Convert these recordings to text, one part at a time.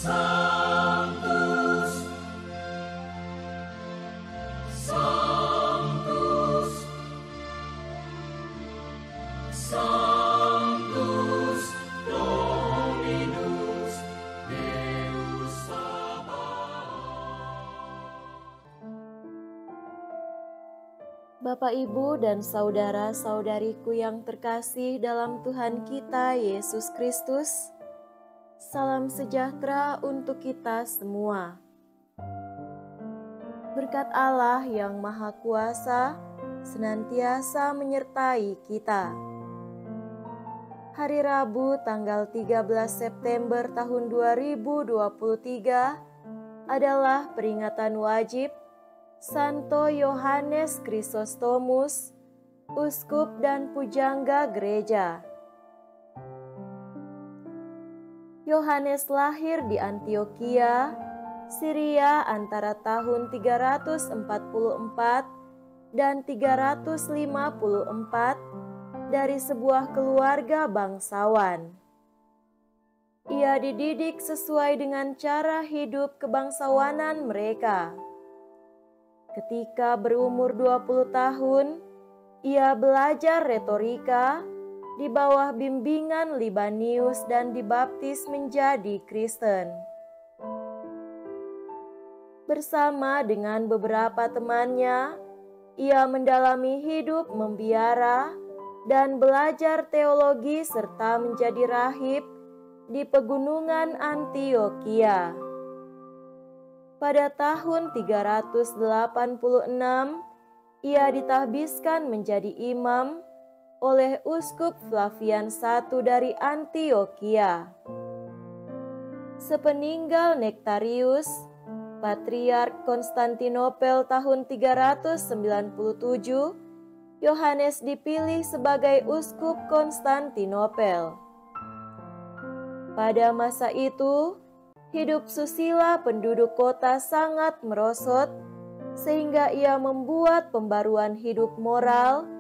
Sanctus, Sanctus, Sanctus Dominus Deus Sabaoth. Bapak, Ibu, dan saudara-saudariku yang terkasih dalam Tuhan kita Yesus Kristus, salam sejahtera untuk kita semua. Berkat Allah yang Maha Kuasa senantiasa menyertai kita. Hari Rabu tanggal 13 September tahun 2023 adalah peringatan wajib Santo Yohanes Chrysostomus, Uskup dan Pujangga Gereja. Yohanes lahir di Antiokhia, Syria antara tahun 344 dan 354 dari sebuah keluarga bangsawan. Ia dididik sesuai dengan cara hidup kebangsawanan mereka. Ketika berumur 20 tahun, ia belajar retorika di bawah bimbingan Libanius dan dibaptis menjadi Kristen. Bersama dengan beberapa temannya, ia mendalami hidup membiara dan belajar teologi serta menjadi rahib di pegunungan Antiokhia. Pada tahun 386, ia ditahbiskan menjadi imam oleh Uskup Flavian I dari Antiokhia. Sepeninggal Nectarius, Patriark Konstantinopel tahun 397, Yohanes dipilih sebagai Uskup Konstantinopel. Pada masa itu, hidup susila penduduk kota sangat merosot, sehingga ia membuat pembaruan hidup moral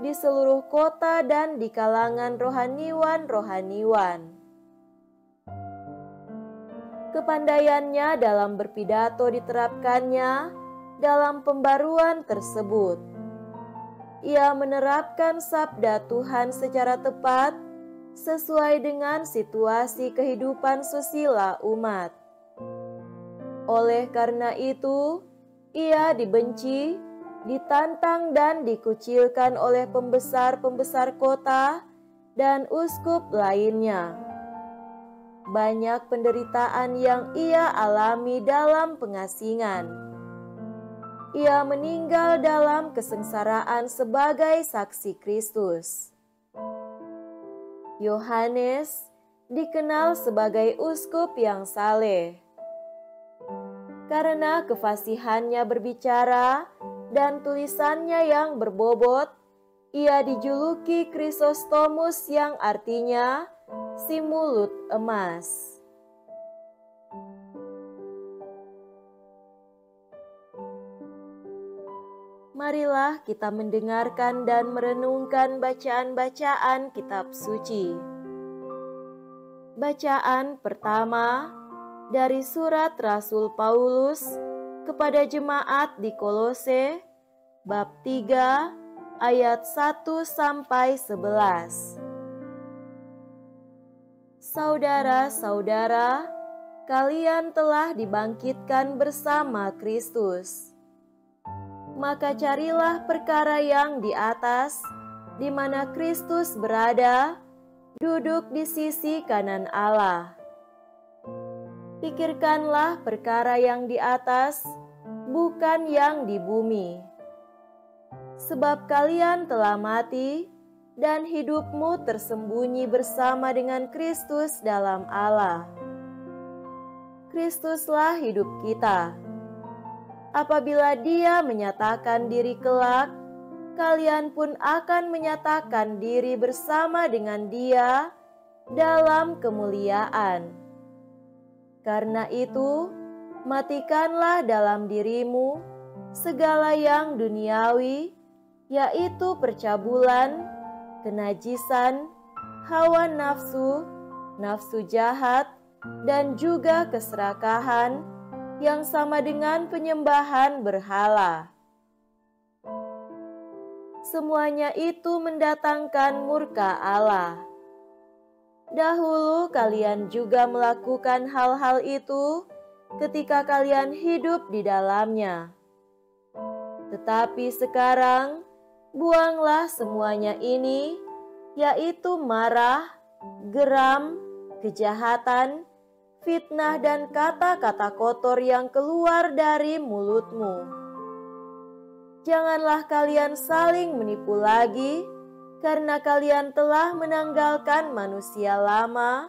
di seluruh kota dan di kalangan rohaniwan-rohaniwan. Kepandaiannya dalam berpidato diterapkannya dalam pembaruan tersebut. Ia menerapkan sabda Tuhan secara tepat sesuai dengan situasi kehidupan susila umat. Oleh karena itu, ia dibenci, ditantang dan dikucilkan oleh pembesar-pembesar kota dan uskup lainnya. Banyak penderitaan yang ia alami dalam pengasingan. Ia meninggal dalam kesengsaraan sebagai saksi Kristus. Yohanes dikenal sebagai uskup yang saleh. Karena kefasihannya berbicara dan tulisannya yang berbobot, ia dijuluki Chrysostomus yang artinya si mulut emas. Marilah kita mendengarkan dan merenungkan bacaan-bacaan kitab suci. Bacaan pertama dari surat Rasul Paulus kepada jemaat di Kolose, bab 3 ayat 1 sampai 11. Saudara-saudara, kalian telah dibangkitkan bersama Kristus. Maka carilah perkara yang di atas, di mana Kristus berada, duduk di sisi kanan Allah. Pikirkanlah perkara yang di atas, bukan yang di bumi. Sebab kalian telah mati, dan hidupmu tersembunyi bersama dengan Kristus dalam Allah. Kristuslah hidup kita. Apabila Dia menyatakan diri kelak, kalian pun akan menyatakan diri bersama dengan Dia dalam kemuliaan. Karena itu, matikanlah dalam dirimu segala yang duniawi, yaitu percabulan, kenajisan, hawa nafsu, nafsu jahat, dan juga keserakahan yang sama dengan penyembahan berhala. Semuanya itu mendatangkan murka Allah. Dahulu kalian juga melakukan hal-hal itu ketika kalian hidup di dalamnya. Tetapi sekarang, buanglah semuanya ini, yaitu marah, geram, kejahatan, fitnah, dan kata-kata kotor yang keluar dari mulutmu. Janganlah kalian saling menipu lagi, karena kalian telah menanggalkan manusia lama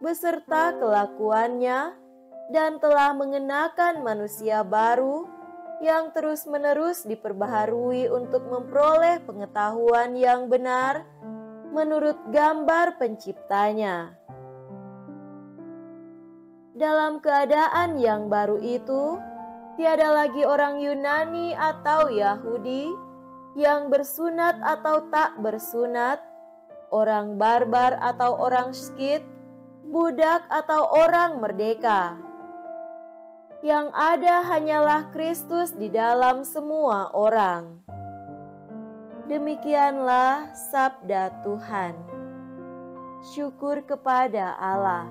beserta kelakuannya dan telah mengenakan manusia baru yang terus-menerus diperbaharui untuk memperoleh pengetahuan yang benar menurut gambar penciptanya. Dalam keadaan yang baru itu, tiada lagi orang Yunani atau Yahudi, yang bersunat atau tak bersunat, orang barbar atau orang Skit, budak atau orang merdeka. Yang ada hanyalah Kristus di dalam semua orang. Demikianlah sabda Tuhan. Syukur kepada Allah.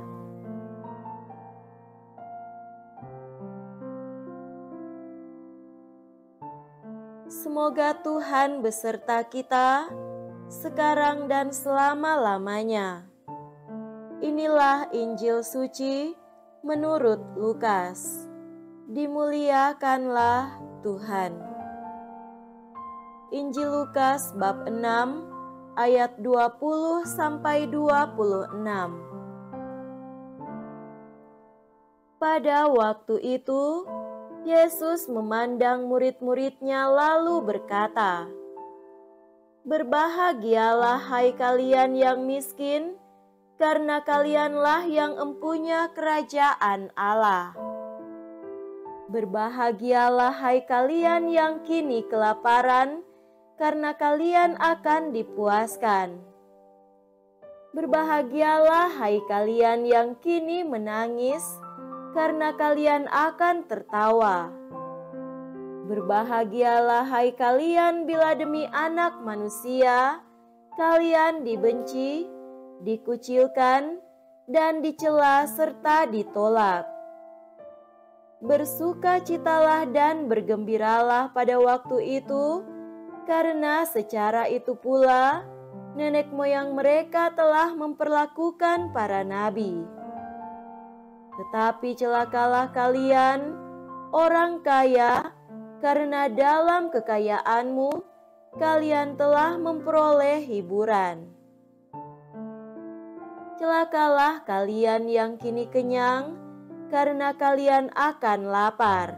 Semoga Tuhan beserta kita sekarang dan selama-lamanya. Inilah Injil suci menurut Lukas. Dimuliakanlah Tuhan. Injil Lukas bab 6 ayat 20 sampai 26. Pada waktu itu, Yesus memandang murid-muridnya lalu berkata, "Berbahagialah hai kalian yang miskin, karena kalianlah yang empunya kerajaan Allah. Berbahagialah hai kalian yang kini kelaparan, karena kalian akan dipuaskan. Berbahagialah hai kalian yang kini menangis, karena kalian akan tertawa. Berbahagialah hai kalian bila demi Anak Manusia kalian dibenci, dikucilkan, dan dicela serta ditolak. Bersukacitalah dan bergembiralah pada waktu itu, karena secara itu pula nenek moyang mereka telah memperlakukan para nabi. Tetapi celakalah kalian, orang kaya, karena dalam kekayaanmu kalian telah memperoleh hiburan. Celakalah kalian yang kini kenyang, karena kalian akan lapar.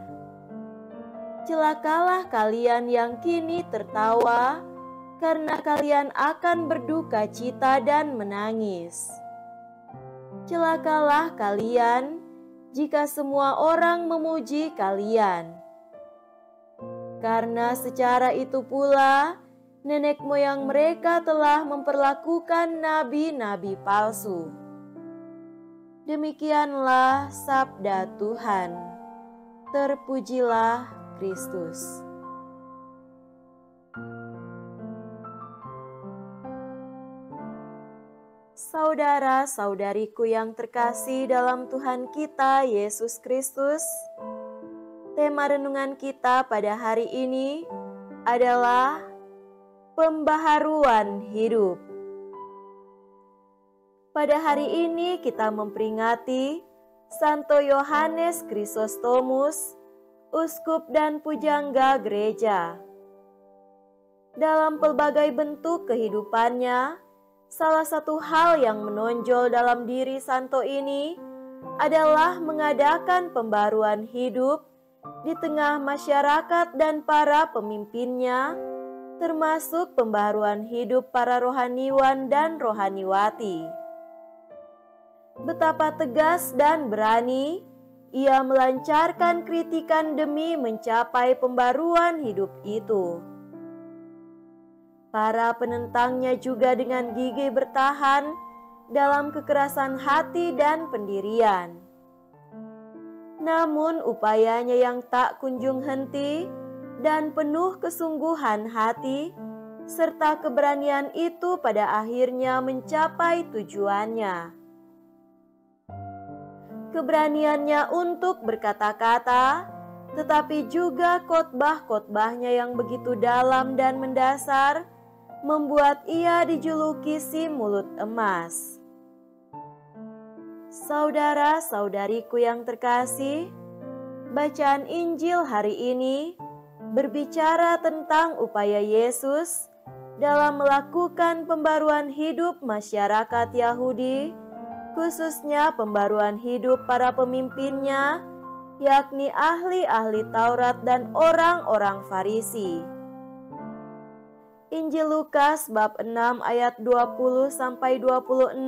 Celakalah kalian yang kini tertawa, karena kalian akan berduka cita dan menangis. Celakalah kalian jika semua orang memuji kalian. Karena secara itu pula nenek moyang mereka telah memperlakukan nabi-nabi palsu. Demikianlah sabda Tuhan. Terpujilah Kristus. Saudara-saudariku yang terkasih dalam Tuhan kita Yesus Kristus, tema renungan kita pada hari ini adalah pembaharuan hidup. Pada hari ini kita memperingati Santo Yohanes Chrysostomus, uskup dan pujangga gereja. Dalam pelbagai bentuk kehidupannya, salah satu hal yang menonjol dalam diri Santo ini adalah mengadakan pembaruan hidup di tengah masyarakat dan para pemimpinnya, termasuk pembaruan hidup para rohaniwan dan rohaniwati. Betapa tegas dan berani ia melancarkan kritikan demi mencapai pembaruan hidup itu. Para penentangnya juga dengan gigih bertahan dalam kekerasan hati dan pendirian. Namun upayanya yang tak kunjung henti dan penuh kesungguhan hati serta keberanian itu pada akhirnya mencapai tujuannya. Keberaniannya untuk berkata-kata, tetapi juga khotbah-khotbahnya yang begitu dalam dan mendasar, membuat ia dijuluki si mulut emas. Saudara-saudariku yang terkasih, bacaan Injil hari ini berbicara tentang upaya Yesus dalam melakukan pembaruan hidup masyarakat Yahudi, khususnya pembaruan hidup para pemimpinnya, yakni ahli-ahli Taurat dan orang-orang Farisi. Injil Lukas bab 6 ayat 20-26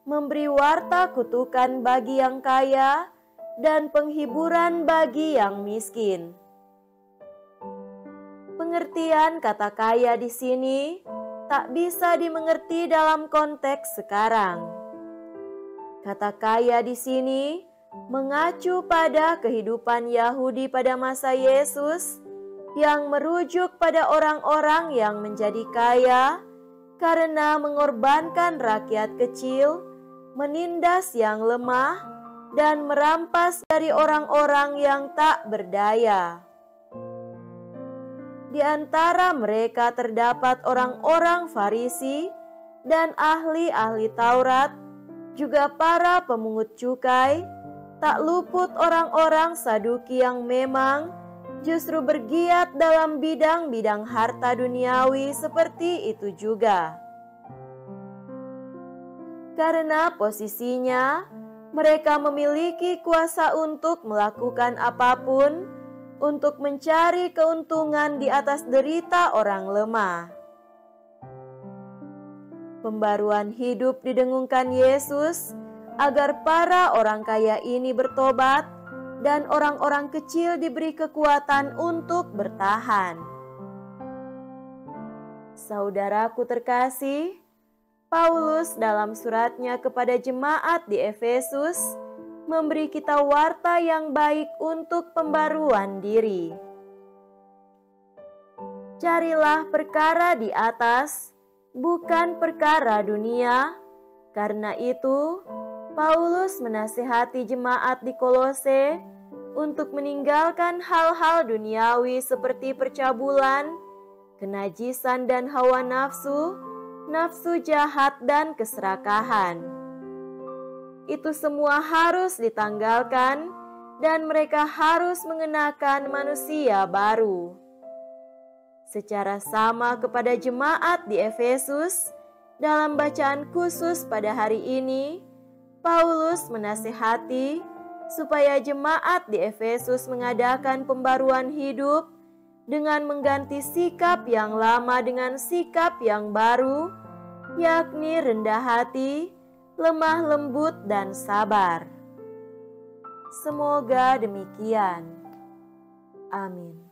memberi warta kutukan bagi yang kaya dan penghiburan bagi yang miskin. Pengertian kata kaya di sini tak bisa dimengerti dalam konteks sekarang. Kata kaya di sini mengacu pada kehidupan Yahudi pada masa Yesus yang merujuk pada orang-orang yang menjadi kaya karena mengorbankan rakyat kecil, menindas yang lemah, dan merampas dari orang-orang yang tak berdaya. Di antara mereka terdapat orang-orang Farisi dan ahli-ahli Taurat, juga para pemungut cukai, tak luput orang-orang Saduki yang memang justru bergiat dalam bidang-bidang harta duniawi seperti itu juga. Karena posisinya, mereka memiliki kuasa untuk melakukan apapun untuk mencari keuntungan di atas derita orang lemah. Pembaruan hidup didengungkan Yesus agar para orang kaya ini bertobat dan orang-orang kecil diberi kekuatan untuk bertahan. Saudaraku terkasih, Paulus dalam suratnya kepada jemaat di Efesus memberi kita warta yang baik untuk pembaruan diri. Carilah perkara di atas, bukan perkara dunia. Karena itu, Paulus menasihati jemaat di Kolose untuk meninggalkan hal-hal duniawi seperti percabulan, kenajisan dan hawa nafsu, nafsu jahat dan keserakahan. Itu semua harus ditanggalkan dan mereka harus mengenakan manusia baru. Secara sama kepada jemaat di Efesus, dalam bacaan khusus pada hari ini, Paulus menasihati supaya jemaat di Efesus mengadakan pembaruan hidup dengan mengganti sikap yang lama dengan sikap yang baru, yakni rendah hati, lemah lembut, dan sabar. Semoga demikian. Amin.